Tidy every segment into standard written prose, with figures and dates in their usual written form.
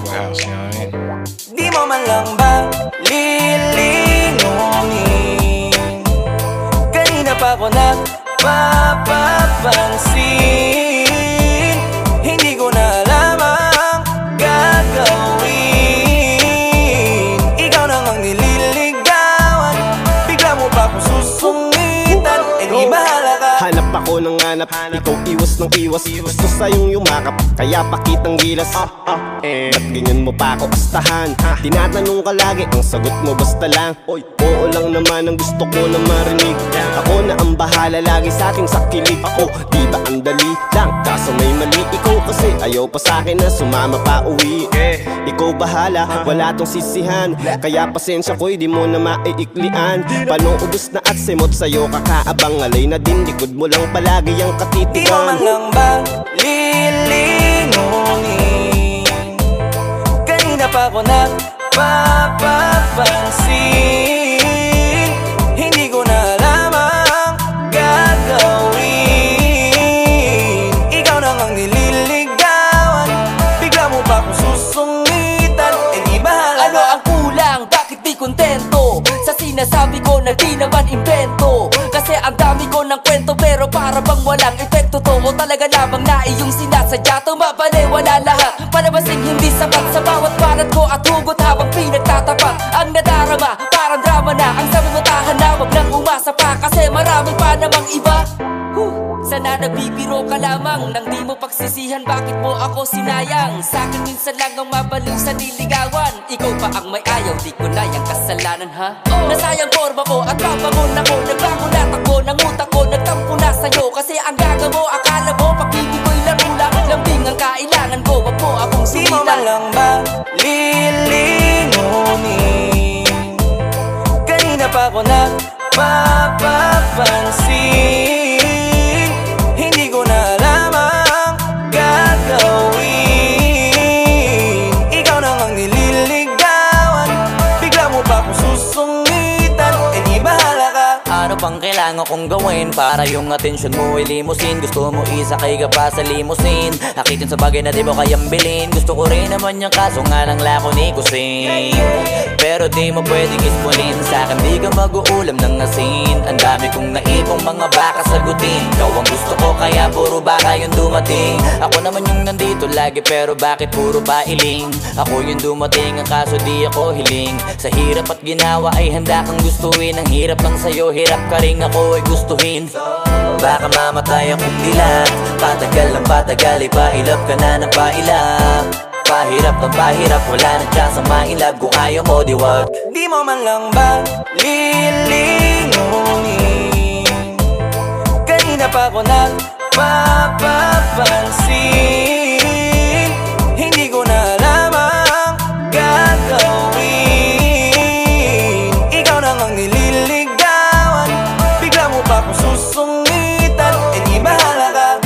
house, you know what I mean? Di mo man lang ba lilingunin? Kanina pa ko nagpapapansin. Hindi ko na alam ang gagawin. Ikaw nang ang nililigawan, bigla mo pa akong susungitan. Eh di bahala ka. Hanap ako ng hanap, ikaw iwas ng iwas. Gusto sa'yong yumakap, kaya pakitang gilas. Ba't ganyan mo pa ako astahan? Tinatanong ka lagi, ang sagot mo basta lang oy, oo lang naman ang gusto ko na marinig. Ako na ang bahala lagi sa ating sakilig. Ako, di ba ang dali lang, kaso may mali. Ikaw kasi ayaw pa sa'kin na sumama pa uwi. Ikaw bahala, wala tong sisihan. Kaya pasensya ko'y di mo na maiiklian. Panuubos na at simot sa'yo kakaabang. Alay na din, likod mo lang palagi ang katitigan. Di mo man lang ba lilingunin? Kanina pa ko nagpapapansin. Hindi ko na alam ang gagawin. Ikaw nang ang nililigawan, bigla mo pa akong susungitan. Eh di bahala. Ano ang kulang? Bakit di kontento? Sa sinasabi ko na di naman invento. Kasi ang dami ko ng kwento pero para bang walang epekto to. O talaga lamang na iyong sinasadya. Tumabaliwala lahat, palabasing hindi sapat. Sa bawat banat ko at hugot habang pinagtatapat. Ang nadarama, parang drama na. Ang sabi mo tahan na, wag nang umasa pa. Kasi marami pa namang iba. Sana nagbibiro ka lamang nang di mo pagsisihan. Bakit mo ako sinayang? Sa'kin minsan lang ang mabaliw sa niligawan. Ikaw pa ang may ayaw, di ko na yung kasalanan ha. Nasayang forma ko at papangon ako. Nagbago na takbo ng utak ko. Nagtampo na sa'yo kasi ang gaga mo. Akala mo pag-ibig ko'y laro lang. Lambing ang kailangan ko, wag mo akong Di mo man sumilang. lang ba lilingunin? Kanina pa ko nagpapapansin. Hindi ko na alam ang gagawin. Ikaw nang ang nililigawan, bigla mo pa akong susungitan. Eh di bahala ka. Ano pang kailangan kong gawin para yung atensyon mo ay limusin? Gusto mo isakay ka pa sa limusin, akitin sa bagay na di mo kayang bilhin. Gusto ko rin naman yung kaso nga lang lako ni kusin. Pero di mo pwedeng ispolin sa'kin, di ka mag-uulam ng asin. Ang dami kong naipong mga baka sagutin. Ikaw ang gusto ko kaya puro baka yung dumating. Ako naman yung nandito lagi pero bakit puro pailing? Ako yung dumating ang kaso di ako hiling. Sa hirap at ginawa ay handa kang gustuin. Ang hirap lang sa'yo, hirap ka rin ako ay gustuhin. Baka mamatay akong dilat, patagal ng patagal, ipailap ka na ng pailap. Pahirap ng pahirap, wala na chance ang mailab. Kung ayaw mo, di wag. Di mo man lang ba lilingunin? Kanina pa ko nagpapapansin. Hindi ko na alam ang gagawin. Ikaw nang ang nililigawan, bigla mo pa akong susungitan. Eh di bahala ka.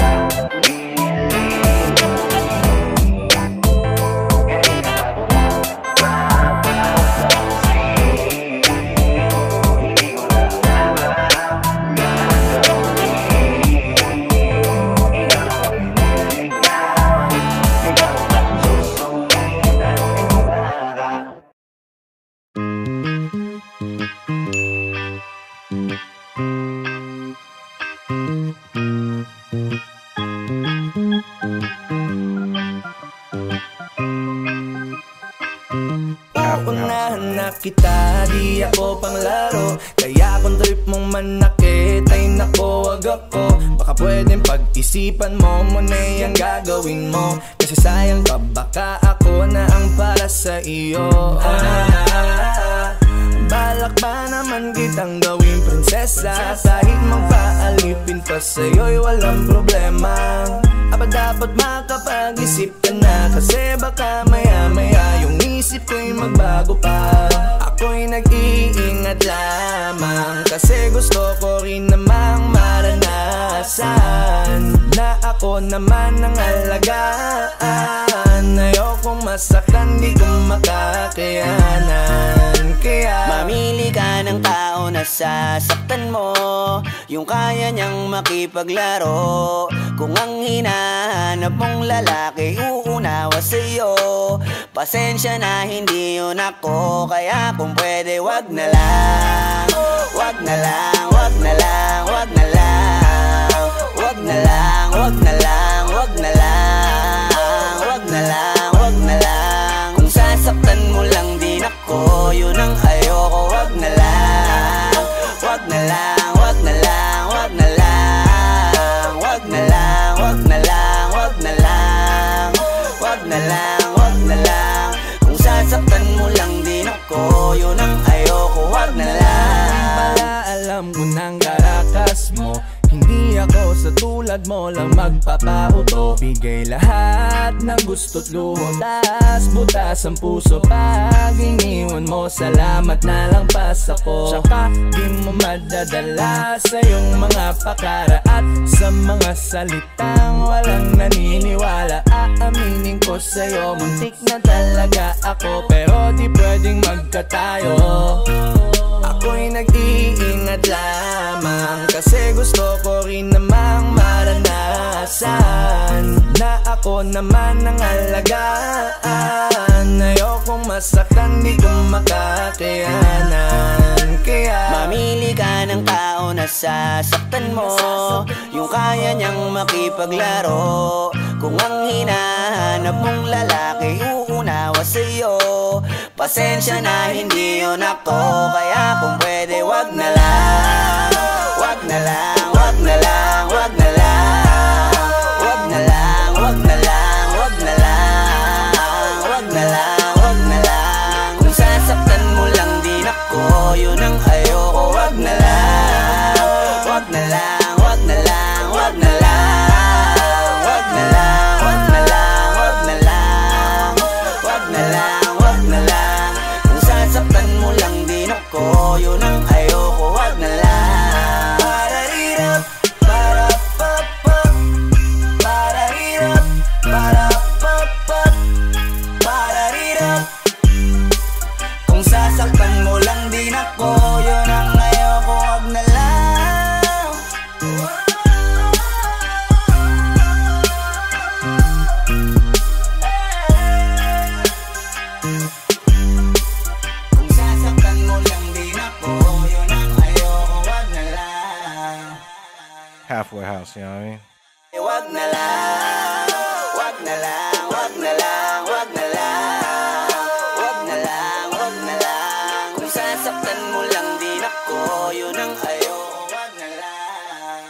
Unahan na kita, di ako panglaro. Kaya kung trip mong manakit ay nako, wag ako. Baka pwedeng pag-isipan mo muna yung gagawin mo. Kasi sayang ka, baka ako na ang para sa iyo. Balak ba naman kitang gawing prinsesa? Kahit magpaalipin pa sa'yo'y walang problema. Aba dapat makapag-isip ka na, kasi baka maya-maya yung isip ko'y magbago pa. Ako'y nag-iingat lamang, kasi gusto ko rin namang maranasan na ako naman ang alagaan. Ayokong masaktan, di ko makakayanan. Kaya mamili ka ng tao na sasaktan mo, yung kaya niyang makipaglaro. Kung ang hinahanap mong lalaki, uunawa sa'yo. Pasensya na hindi yun ako, kaya kung pwede wag na lang. Wag na lang, wag na lang, wag na lang. Wag na lang, wag na lang, wag na lang. Wag na lang, wag na lang. Kung sasaktan mo lang din ako, yun ang ayoko. Wag na lang, wag na lang, wag na lang, wag na lang. Wag na lang, wag na lang, wag na lang. Wag na lang, wag na lang. Kung sasaktan mo lang din ako, yun ang ayoko. Wag na lang. Alam ko nang karakas mo, hindi ako sa tulad mo lang magpapauto. Bigay lahat ng gusto't luhotas, butas ang puso pag iniwan mo. Salamat na lang pas ako. Tsaka di mo madadala sa iyong mga pakara at sa mga salitang walang naniniwala. Aaminin ko sa'yo, muntik na talaga ako, pero di pwedeng magkatayo. Ako'y nag-iingat lamang kasi gusto ko rin namang maranasan na ako naman ang alagaan. Ayokong masaktan, di ko makakayanan. Kaya mamili ka ng tao na sasaktan mo, yung kaya niyang makipaglaro. Kung ang hinahanap mong lalaki uunawa sa'yo, pasensya na hindi yun ako, kaya kung pwede wag na lang. Wag na lang, wag na lang, wag na lang. Wag na lang, wag na lang, wag na lang. Wag na lang, wag na lang. Kung sasaktan mo lang din ako, yun ang ayoko. Wag na lang, wag na lang, wag na lang, wag na lang. Wag na lang, wag na lang, wag na lang. Wag na lang, wag na lang. Kung sasaktan mo lang din ako, yun ang ayoko. Wag na lang. Pararirap, parapapap. Pararirap, parapapap. Pararirap. Kung sasaktan mo lang din ako, yun ang ayoko. Wag na lang. Kung sasaktan mo lang din ako, yun ang ayoko. Wag na lang. Halfway House, you know what I mean? Wag na lang, wag na lang, wag na lang, wag na lang. Wag na lang, wag na lang. Kung sasaktan mo lang din ako, yun ang ayoko. Wag na lang.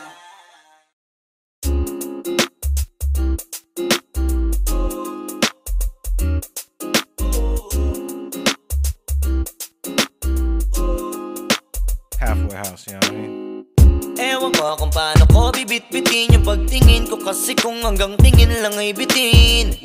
Halfway House, you know what I mean? Ewan ko kung paano ko bibit-bitin yung pagtingin ko, kasi kung hanggang tingin lang ay bitin.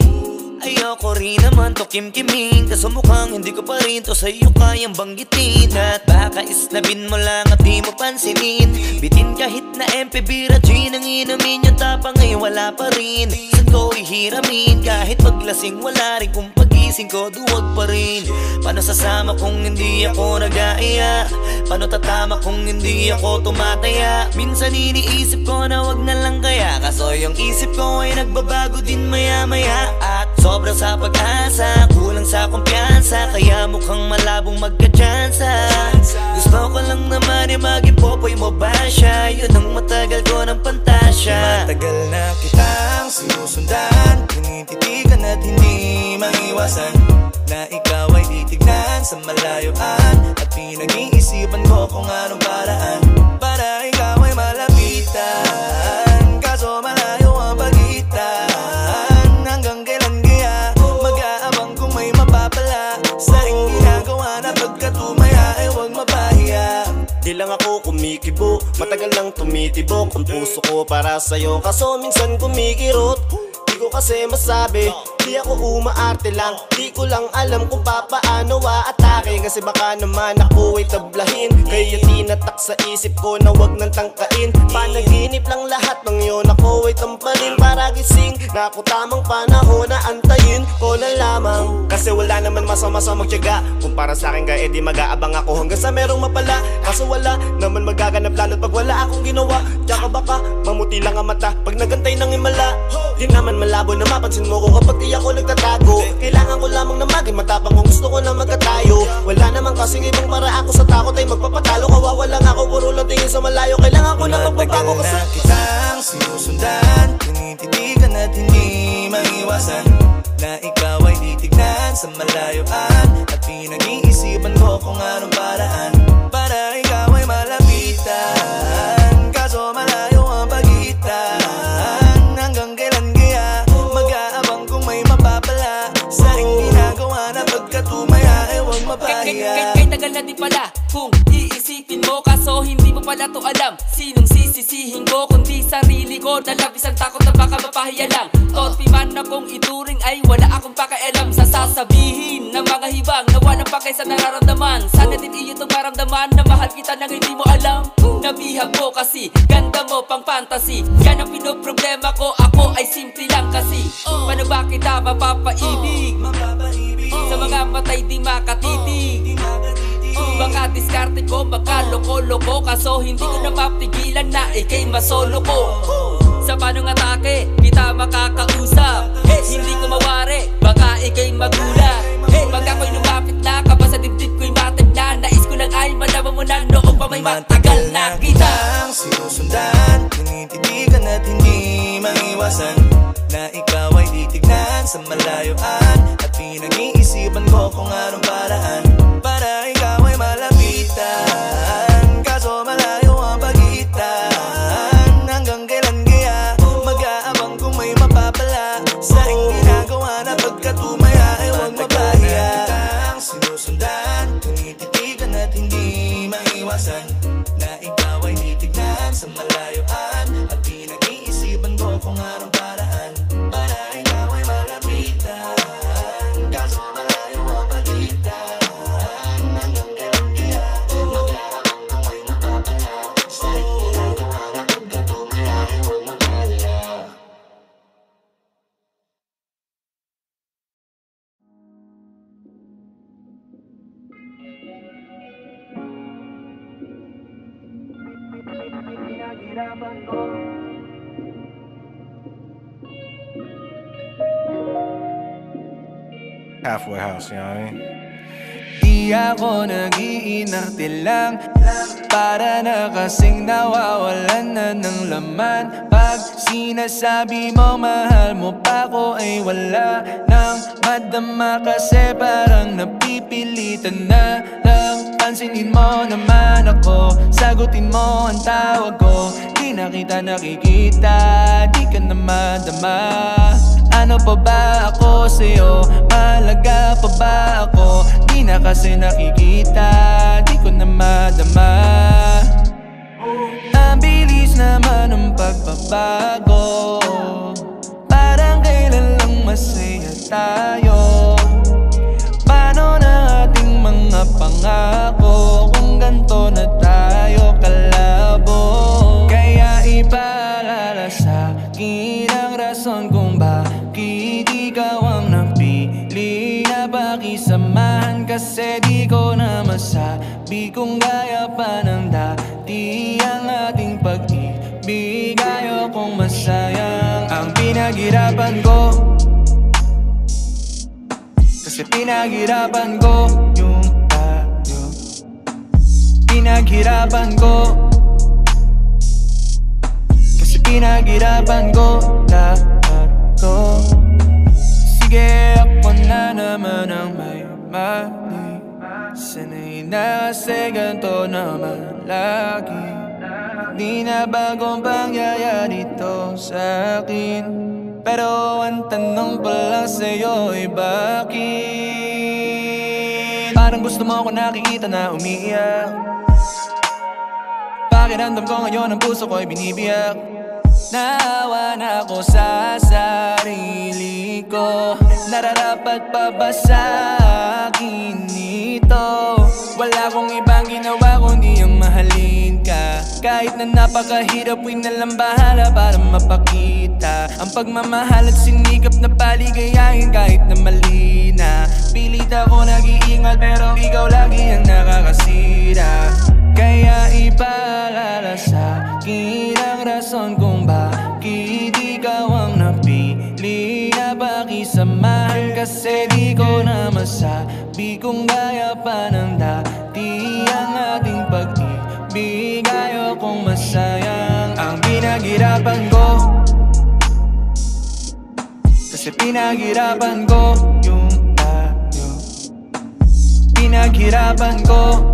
Ayoko rin naman to kim-kimin, kaso mukhang hindi ko pa rin to sa'yo kayang banggitin. At baka isnabin mo lang at di mo pansinin, bitin kahit na MP Bira Gin ang inumin, yung tapang ay wala pa rin. Saan ko ihiramin, kahit paglasing wala rin, kung pagising ko duwag pa rin. Paano sasama kung hindi ako nag-aaya? Paano tatama kung hindi ako tumataya? Minsan iniisip ko na wag na lang kaya, kaso yung isip ko ay nagbabago din maya-maya. At sobrang sa pag-asa, kulang sa kumpiyansa, kaya mukhang malabong magka-tsansa. Gusto ko lang naman ay maging popoy mo ba siya? Yun ang matagal ko ng pantasya. Matagal na kitang sinusundan, tinititigan at hindi maiwasan na ikaw ay titignan sa malayuan, at pinag-iisipan ko kung anong paraan para ikaw ay malapitan. Kaso malayo ang pagitan, hanggang kailan kaya mag-aabang kung may mapapala sa ring ginagawa na pagkatumaya ay huwag mapahiya. Di lang ako kumikibo, matagal lang tumitibok ang puso ko para sa'yo, kaso minsan kumikirot. Di ko kasi masabi, di ako umaarte lang, di ko lang alam kung papaano aatake, kasi baka naman ako ay tablahin. Kaya tinatak sa isip ko na wag nang tangkain, panaginip lang lahat ng yun, ako ay tamparin para gising na ako tamang panahon na antayin ko na lamang. Kasi wala naman masama sa magtiyaga, kung para sa akin kaya di mag-aabang ako hanggang sa merong mapala. Kaso wala naman magaganap lalo't pag wala akong ginawa, tsaka baka mamuti lang ang mata pag nagantay ng himala. Yun naman malabo na mapansin mo ko kapag di ako nagtatago. Kailangan ko lamang na maging matapang kung gusto ko na magkatayo. Wala naman kasing ibang para ako sa takot ay magpapatalo. Kawawa lang ako, puro lang tingin sa malayo. Kailangan ko na magbabago kasi kitang sinusundan, tinititigan at hindi maiwasan na ikaw ay titignan sa malayuan. At pinag-iisipan ko kung anong paraan para ikaw ay malapitan. Kaso malayo ang pagitan. Hanggang kailan kaya mag-aabang kung may mapapala sa aking ginagawa na pagkatumaya ay huwag mapahiya. Kay tagal na di pala kung iisipin mo, kaso hindi mo pala to alam. Sinong sisisihin ko kundi sarili ko, na labis ang takot na baka mapahiya lang. Toti man akong ituring ay wala akong pakialam sa sasabihin ng mga hibang na walang pakay sa nararamdaman. Sana din iyo itong maramdaman na mahal kita nang hindi mo alam. Nabihag mo kasi, ganda mo pang fantasy. Yan ang pinoproblema ko, ako ay simple lang kasi. Paano ba kita mapapaibig sa mga matay di makatitig? Baka diskarte ko, baka loko-loko, kaso hindi ko na mapigilan na ikay masolo ko. Sa panong atake, kita makakausap. Hindi ko mawari, baka ikay magulat. Pag ako'y lumapit na, kapag sa dibdib ko'y matag na, nais ko lang ay malaman mo na noong pa may matagal na kita. Sinusundan, tinititigan at hindi maiwasan na ikaw ay titignan sa malayuan. At pinag-iisipan ko kung anong paraan para ikaw ay malapitan. Kaso malayo ang pagitan. Hanggang kailan kaya mag-aabang kung may mapapala sa aking ginagawa na pagkatumaya ay huwag mapahiya. Sinusundan, tinititigan at hindi maiwasan na ikaw ay titignan sa malayuan. At pinag-iisipan ko kung anong paraan para ikaw ay malapitan. Kaso malayo ang pagitan. Hanggang kailan kaya mag-aabang kung may mapapala sa aking ginagawa na pagkatumaya ay huwag mapahiya. Halfway house, you know what I mean? Di ako nag-iinarte lang, para na kasing nawawalan na ng laman. Pag sinasabi mo mahal mo pa ko ay wala nang madama, kasi parang napipilitan na lang. Pansinin mo naman ako, sagutin mo ang tawag ko. Di na kita nakikita, di ka na madama. Ano pa ba ako sa'yo? Mahalaga pa ba ako? Di na kasi nakikita, di ko na madama. Ang bilis naman ng pagbabago, parang kailan lang masaya tayo. Paano na ating mga pangako kung ganito na tayo kalabo? Kaya ipaalala sa'kin ang rason kung bakit ikaw ang napili na pakisamahan. Kasi di ko na masabi kung gaya pa ng dati ang ating pag-ibig. Ayokong masayang ang pinaghirapan ko, kasi pinaghirapan ko yung tayo. Pinaghirapan ko, kasi pinaghirapan ko lahat ko. Sige, ako na naman ang may mali. Sanay na kasi ganito naman lagi. Di na bagong pangyayari to sa akin. Pero ang tanong pa lang sa'yo ay bakit? Parang gusto mo ako nakikita na umiiyak. Pakiramdam ko ngayon ang puso ko ay binibiyak. Naawa na ako sa sarili ko. Nararapat pa ba sa akin ito? Wala akong ibang ginawa kundi ang mahalin ka. Kahit na napakahirap, huwag na lang bahala para mapakita ang pagmamahal at sinikap na paligayahin kahit na mali na. Pilit ako nag-iingat pero ikaw lagi ang nakakasira. Kaya ipaalala sa'kin ang rason kung bakit ikaw ang napili naman, kasi di ko na masabi kung gaya pa ng dati ang ating pag-ibig. Ayokong masayang ang pinaghirapan ko, kasi pinaghirapan ko yung tayo. Pinaghirapan ko,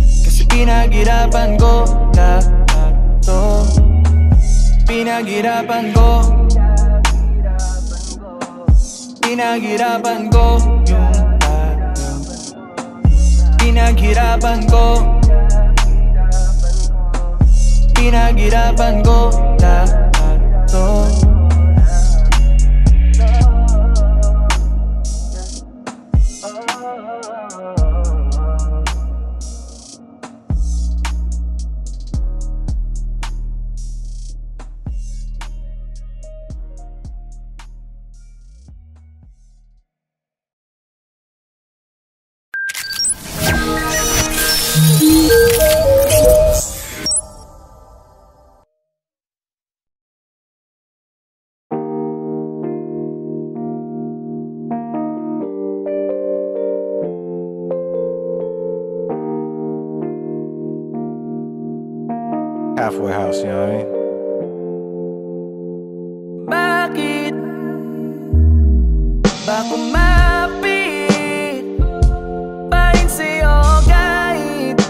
kasi pinaghirapan ko lahat to. Pinaghirapan ko, pinaghirapan ko yung tayo. Pinaghirapan ko, pinaghirapan ko lahat to. Halfway house, you know what I mean? Bakit ba kumapit pa rin sa'yo kahit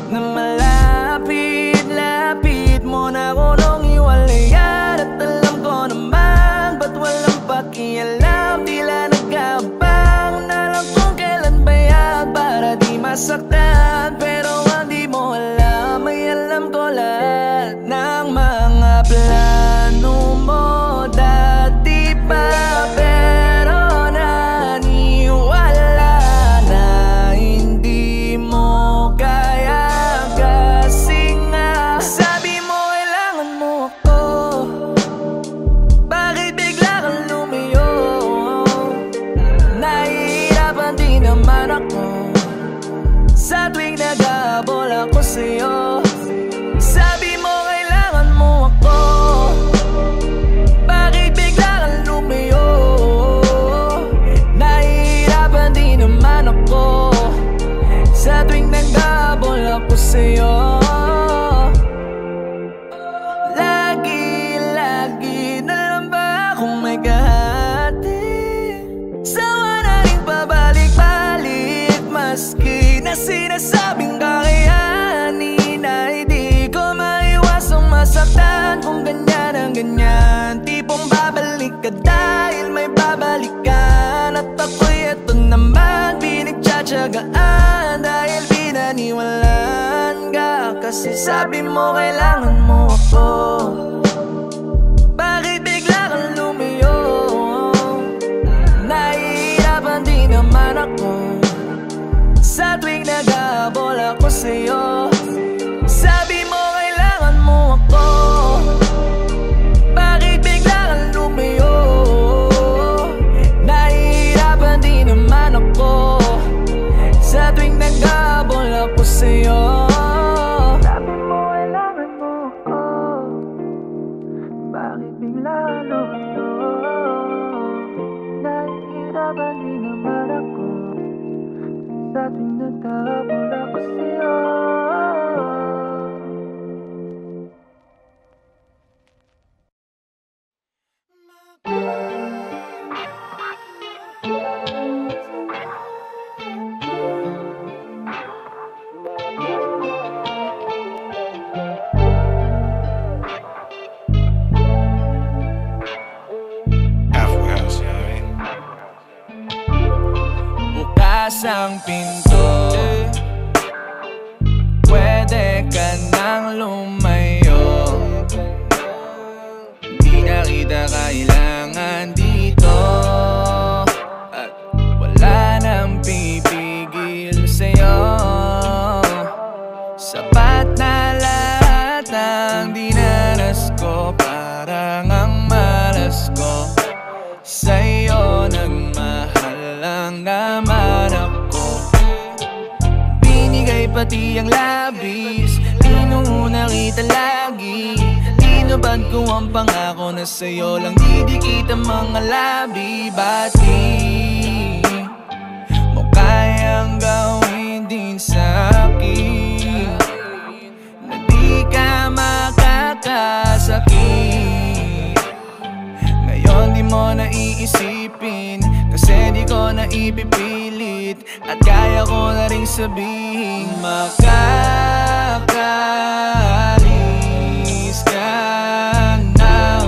na malapit-lapit mo na ako nung iwalayan? At alam ko naman ba't walang pakialam, tila nagkabang na lang kung kailan ba yan para di masaktan. Pero hindi mo alam, may alam ko lahat ng mga plano mo dati pa. Pero naniwala na hindi mo kaya, kasi nga sabi mo kailangan mo ako. Bakit bigla kang lumayo? Nahihirapan din naman ako sa tuwing nag-aabol ako sa'yo. Sabi mo kailangan mo ako, bakit bigla kang lumayo? Nahihirapan din naman ako sa tuwing nag-aabol ako sa'yo. Lagi na lang ba akong may kahati? Sawa na rin pabalik-balik, maski na sinasabing kakayanin na hindi ko maiwasang masaktan. Kung ganyan ang ganyan, tipong babalik ka dahil may babalikan. At ako'y eto naman pinagtsatsagaan dahil pinaniwalaan ka. Kasi sabi mo kailangan mo ako, bakit bigla kang lumayo? Nahihirapan din naman ako sa tuwing nag-aabol ako sa'yo. Sabi mo kailangan mo ako, bakit bigla kang lumayo? Nahihirapan din naman ako sa tuwing nag-aabol ako sa'yo. Sabi mo kailangan mo ako, bakit bigla kang lumayo? Nahihirapan din naman ako sa tuwing nag-aabol ako sa'yo. Halfway house, you know what I mean? Bukas ang pinto, pwede ka nang lumayo. Di na kita kailangan dito, at wala nang pipigil sa'yo. Sapat na lahat ng dinanas ko, parang ang malas ko. Sa'yo nagmahal lang naman ako. Binigay pati ang labis, inuuna kita lagi. Di Tinupad ko ang pangako na sa'yo lang didikit ang mga labi. Ba't di mo kayang gawin din sa'kin na di ka makakasakit? Ngayon di mo na iisipin kasi di ko na ipipilit. At kaya ko na rin sabihin makakalis ka na.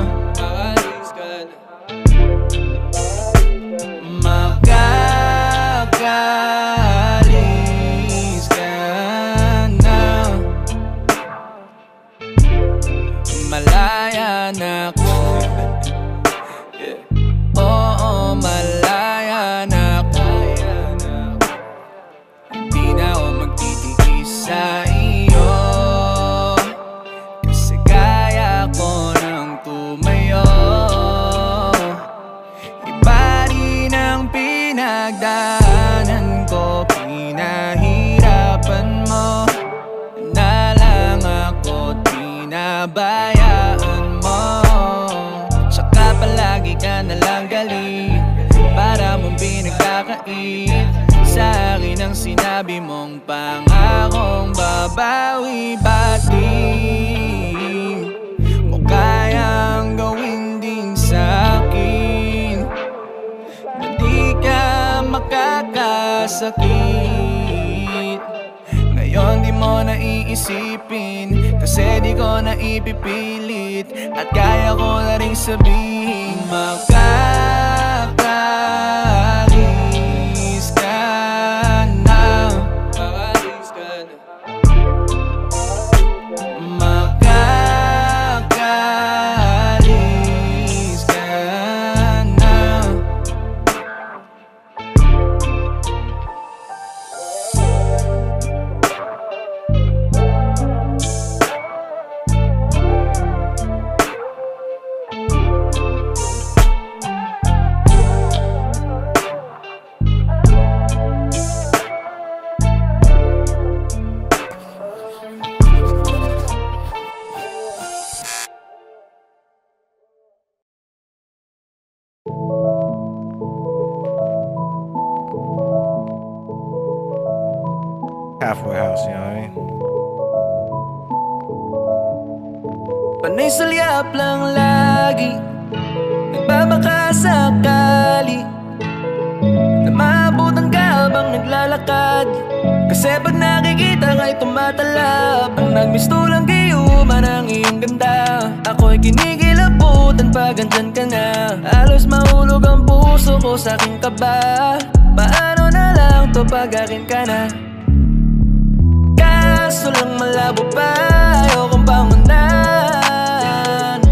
Makakalis ka na. Malaya na ako. Oo, malaya na ako. Di na ako magtitiis sa iyo kasi kaya ko nang tumayo. Iba rin ang pinagdaanan ko, pinahirapan mo na lang ako, tinabayaan mo. Saka palagi ka nalang galit, para mong pinagkakait sa akin ang sinabi mong pangakong babawi. Ba't di mo kayang gawin din sa'kin na di ka makakasakit? Ngayon di mo na iisipin kasi di ko na ipipilit. At kaya ko na rin sabihin makakalis ka na. Makakalis ka na. Halfway House, you know what I mean? Panay salyap lang lagi, nagbabakasakali na maabutan ka habang naglalakad. Kasi pag nakikita ka'y tumatalab, ang nagmistulang gayuman ang iyong ganda. Ako'y kinikilabutan pag andyan ka na. Halos mahulog ang puso ko sa aking kaba. Paano na lang to pag akin ka na? Kaso lang malabo pa, ayokong bangunan.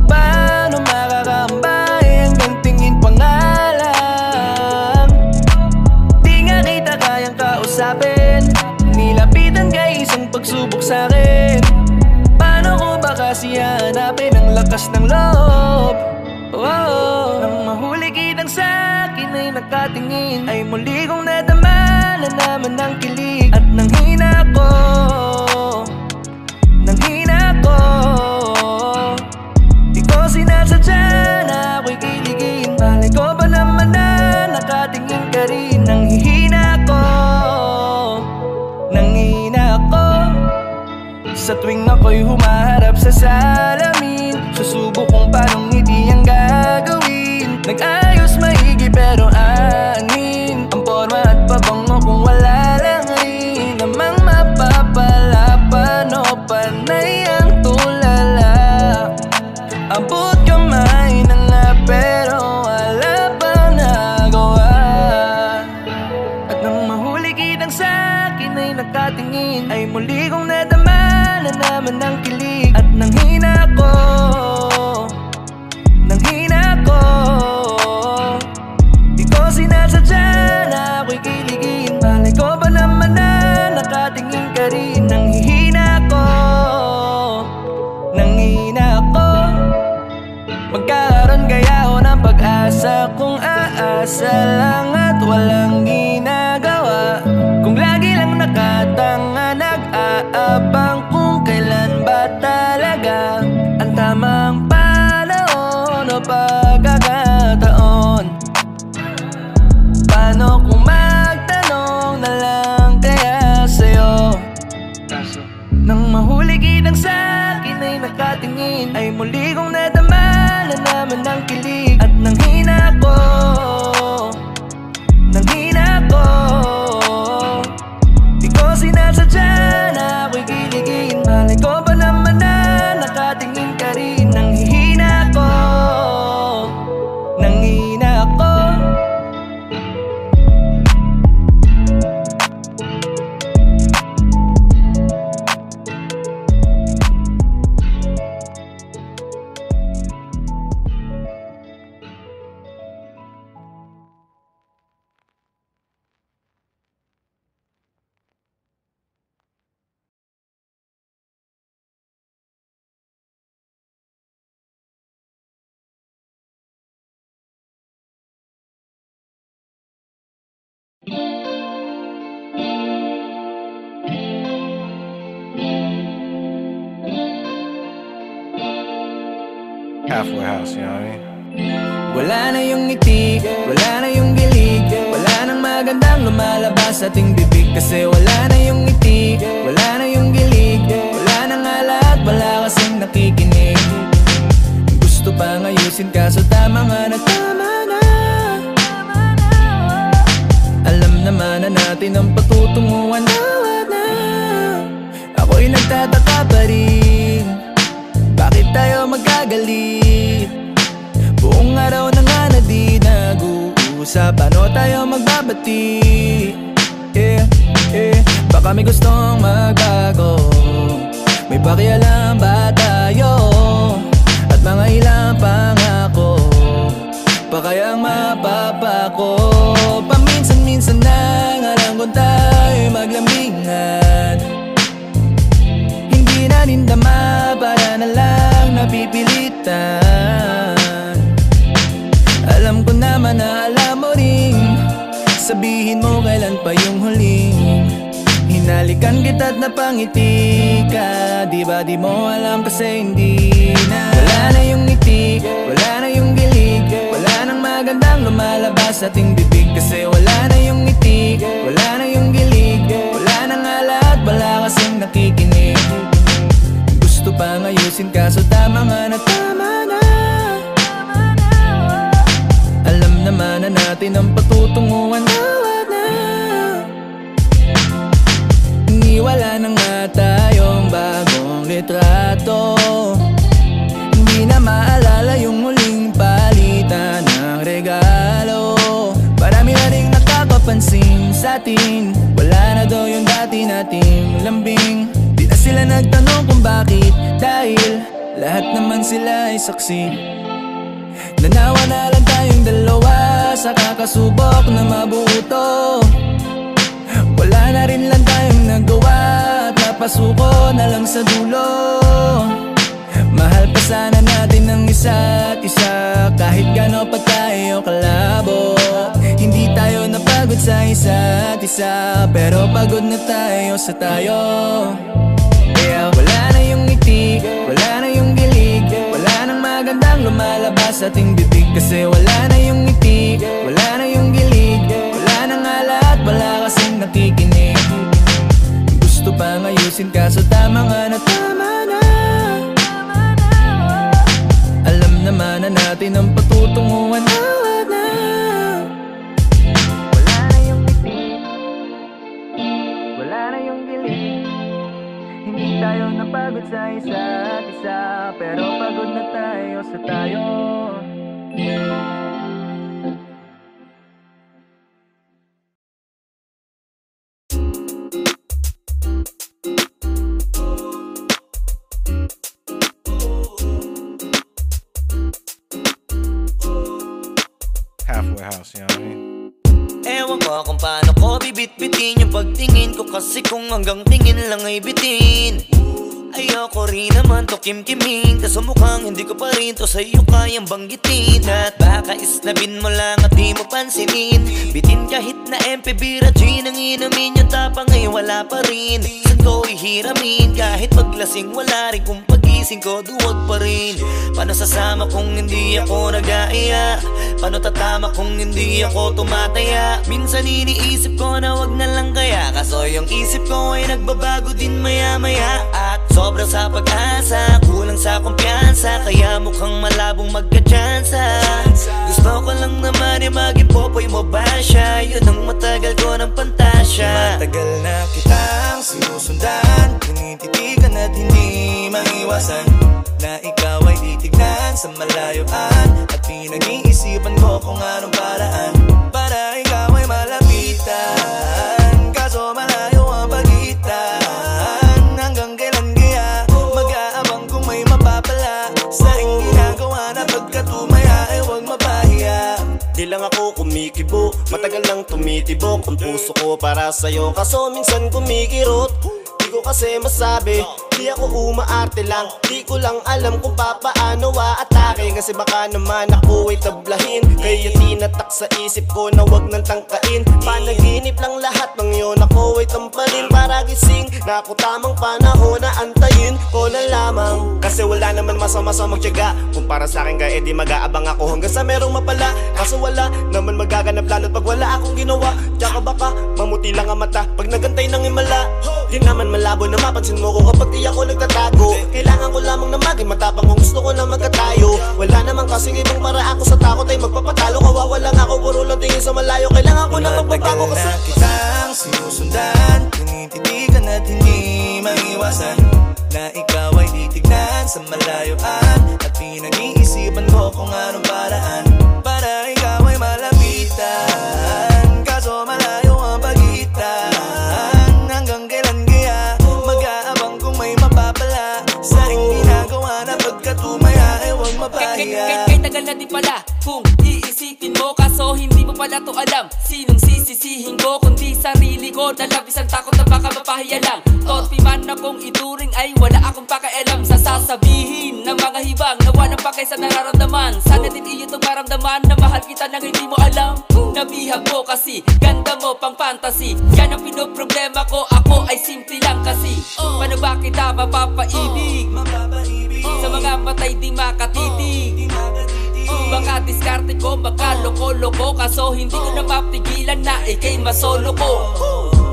Paano makakambay hanggang tingin pa nga lang? Di nga kita kayang kausapin, nilapitan ka isang pagsubok sa'kin. Paano ko ba kasi hanapin ang lakas ng loob? Oh, nang mahuli kitang sa'kin ay nakatingin, ay muli kong nadama na naman ang kilig. At nang hina ko, di ko sinasadya na ako'y kiligin. Malay ko ba naman na nakatingin ka rin? Nang hihina ko, sa tuwing ako'y humaharap sa salamin. Susubok kung paano ngiti ang gagawin. Nag-ayos maigi pero anin ang forma at pabango kung wala lang rin namang mapapalapan o panay ang tulala. Abot kamay na nga pero wala pang nagawa. At nang mahuli kitang sa'kin ay nakatingin, ay muli kong nadama na naman ang kilig. At nang hina ko, di ko sinasadya na ako'y kiligin. Malay ko ba naman na nakatingin ka rin? Nang hihina ko, magkaroon kaya ako ng pag-asa kung aasa lang at walang ginagawa. Kung lagi lang nakatanga, nag-aabang kung kailan ba talaga ang tamang panahon o pagkakataon. Paano kung magtanong na lang kaya sa'yo? Nang mahuli kitang sa'kin ay nakatingin, ay muli kong nadama na naman ang kilig. At nang hina ko, di ko sinasadya na ako'y kiligin. Malay ko pa naman na nakatingin ka rin. Nang hihina ko, nanghihina ako. Halfway house, you know what I mean? Wala na yung ngiti, wala na yung gilig, wala nang magandang lumalabas sa ating bibig. Kasi wala na yung ngiti, wala na yung gilig, wala nang alat, wala kasing nakikinig. Gusto pa ngayusin kaso tama nga na tama na. Alam naman na natin ang patutunguhan na. Ako'y nagtataka pa rin, bakit tayo magagalit? Buong araw na nga na di nag-uusap, paano tayo magbabati? Baka may gustong magbago, may pakialam ba tayo? At mga ilang pangako pa kayang mapapako? Paminsan-minsan na nga lang kung tayo'y maglambingan, hindi na nindama para na lang napipilitan. Alam ko naman na alam mo rin, sabihin mo kailan pa yung huling hinalikan kita't napangiti ka. Di ba di mo alam kasi hindi na. Wala na yung ngiti, wala na yung gilig, wala nang magandang lumalabas sa ating bibig. Kasi wala na yung ngiti, wala na yung gilig, wala nang alat, wala kasing nakikinig. Gusto pa ngayusin kaso tama nga na tama na. Alam naman na natin ang patutunguhan na. Wala na nga tayong bagong litrato, hindi na maalala yung muling palitan ng regalo. Marami na rin nakakapansin sa atin, wala na daw yung dati nating lambing. Di na sila nagtanong kung bakit, dahil lahat naman sila ay saksi. Nanawa na lang tayong dalawa sa kakasubok na mabuto. Wala na rin lang tayong nagawa at napasuko na lang sa dulo. Mahal pa sana natin ang isa't isa, kahit gano pa tayo kalabo. Hindi tayo napagod sa isa't isa, pero pagod na tayo sa tayo. Kaya wala na yung ngiti, wala na yung gilig, wala nang magandang lumalabas sa ating bibig. Kasi wala na yung ngiti, wala na yung gilig, wala nang alat, wala kasing nakikinig. Gusto pa ngayusin kaso tama nga na tama na. Alam naman na natin ang patutunguhan na. Wala na yung ngiti, wala na yung gilig, hindi tayo napagod sa isa't isa, pero pagod na tayo sa tayo. Halfway house, you know what I mean? Ewan ko kung paano ko bibit-bitin yung pagtingin ko, kasi kung hanggang tingin lang ay bitin. Ayoko rin naman to kim-kimin, kaso mukhang hindi ko pa rin to sa'yo kayang banggitin. At baka isnabin mo lang at di mo pansinin, bitin kahit na MP Bira G nang inumin yung tapang ay wala pa rin. Saan ko ihiramin kahit paglasing wala rin kung pag-isip gising ko, duwag pa rin. Paano sasama kung hindi ako nag-aaya? Paano tatama kung hindi ako tumataya? Minsan iniisip ko na wag na lang kaya, kaso yung isip ko ay nagbabago din maya-maya. At sobrang sa pag-asa, kulang sa kumpiyansa, kaya mukhang malabong magka-tsansa. Gusto ko lang naman ay maging popoy mo ba siya? Yun ang matagal ko ng pantasya. Matagal na kitang sinusundan, tinititigan at hindi maiwasan na ikaw ay titignan sa malayuan. At pinag-iisipan ko kung anong paraan para ikaw ay malapitan. Kaso malayo ang pagitan, hanggang kailan kaya mag-aabang kung may mapapala sa iyong ginagawa na pagkatumaya ay huwag mapahiya. Di lang ako kumikibo, matagal lang tumitibok ang puso ko para sa'yo, kaso minsan kumikirot. Di ko kasi masabi, di ako umaarte lang, di ko lang alam kung papaano aatake. Kasi baka naman ako ay tablahin, kaya tinatak sa isip ko na wag nang tangkain. Panaginip lang lahat ng yun, ako ay tamparin para gising na ako tamang panahon na antayin ko na lamang. Kasi wala naman masama sa magtiyaga, kung para sa akin kaya edi mag-aabang ako hanggang sa merong mapala. Kaso wala naman magaganap lalo't pag wala akong ginawa. Tsaka baka mamuti lang ang mata pag nagantay ng himala. Di naman malabo na mapansin mo ko kapag di ako nagtatago. Kailangan ko lamang na maging matapang kung gusto ko na magkatayo. Wala naman kasing ibang para ako sa takot ay magpapatalo. Kawawa lang ako, puro lang tingin sa malayo. Kailangan ko na magbabago kasi na kitang sinusundan, tinititigan at hindi maiwasan na ikaw ay titignan sa malayuan. At pinag-iisipan ko kung anong paraan para ikaw ay malapitan. Kaso malayo ang pagitan, hanggang kailan kaya mag-aabang kung may mapapala sa iyong ginagawa na pagkatumaya ay huwag mapahiya. Kay tagal na di pala kung iisipin mo, kaso hindi mo pala to alam. Sinong sisisihin ko kundi sarili ko, na labis ang takot na baka mapahiya lang. Toti man akong ituring ay wala akong pakialam sa sasabihin ng mga hibang na walang pakay sa nararamdaman. Sana din iyo itong maramdaman na mahal kita nang hindi mo alam. Nabihag mo kasi, ganda mo pang fantasy, yan ang pinoproblema ko, ako ay simple lang kasi. Paano ba kita mapapaibig sa mga matay di makatitig? Baka diskarte ko, baka loko-loko, kaso hindi ko na mapigilan na ikay masolo ko.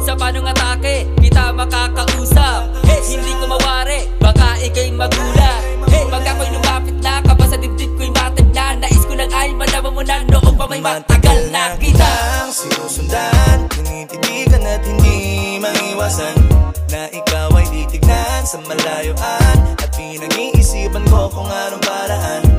Sa panong atake, kita makakausap, hindi ko mawari, baka ikay magulat. Pag ako'y lumapit na, kaba sa dibdib ko'y matag na, nais ko lang ay malaman mo na noong pa may matagal na kita. Sinusundan, tinititigan at hindi maiwasan na ikaw ay titignan sa malayuan. At pinag-iisipan ko kung anong paraan